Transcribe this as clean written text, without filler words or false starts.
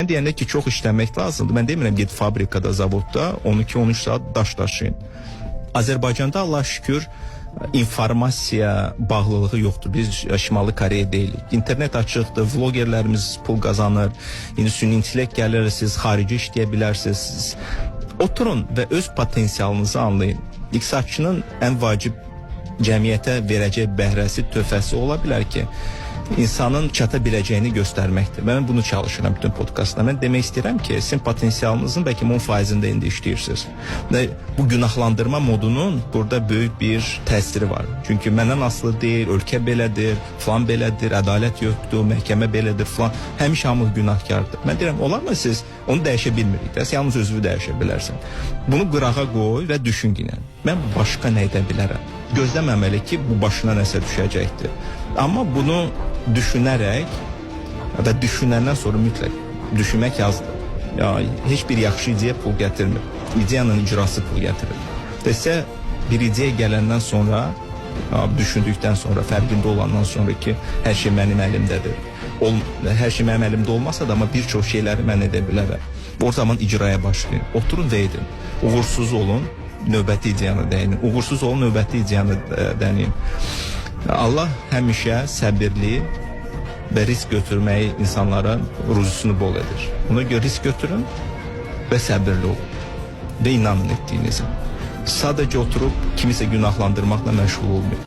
Ben deyəndə ki, çox işləmək lazımdır. Mən demirəm ged fabrikada, zavodda 12-13 saat daş daşıyın. Azərbaycanda Allah şükür informasiya bağlılığı yoxdur. Biz Şimali Koreya deyilik. İnternet açıqdır, vlogerlərimiz pul qazanır. İndi süni intellekt gəlir, siz xarici işləyə bilərsiniz. Oturun və öz potensialınızı anlayın. İqtisadçının ən vacib cəmiyyətə verəcək bəhrəsi, töhfəsi ola bilər ki, insanın çata biləcəyini göstərməkdir. Mən bunu çalışıram bütün podkastda. Mən demək istəyirəm ki, sizin potensialınızın bəlkə 10%-ində indi işləyirsiniz. Və bu günahlandırma modunun burada böyük bir təsiri var. Çünki məndən asılı deyil, ölkə belədir, falan belədir, ədalət yoxdur, məhkəmə belədir, falan. Həmişə hamı günahkardır. Mən deyirəm, olarmı siz onu dəyişə bilmirik. Siz yalnız özünü dəyişə bilərsən. Bunu qırağa qoy və düşün yine. Mən başqa nə edə bilərəm? Gözləməməli ki, bu başına nəsə düşəcəkdir. Amma bunu düşünərək və düşünəndən sonra mütləq düşünmək yazdır. Ya, heç bir yaxşı ideya pul gətirmir. İdeyanın icrası pul gətirir. Desə bir ideya gələndən sonra, düşündükdən sonra, fərqində olandan sonra ki, hər şey mənim əlimdədir. Hər şey mənim əlimdə olmasa da, amma bir çox şeyləri mən edə bilərəm. O zaman icraya başlayın. Oturun və edin. Uğursuz olun, növbəti ideyanı dəyin. Uğursuz olun, növbəti ideyanı dəyin. Allah həmişə səbirli və risk götürməyi insanlara ruzusunu bol edir. Ona görə risk götürün və səbirli olun və inanın etdiyinizə. Sadəcə oturub kimisə günahlandırmaqla məşğul olmayın.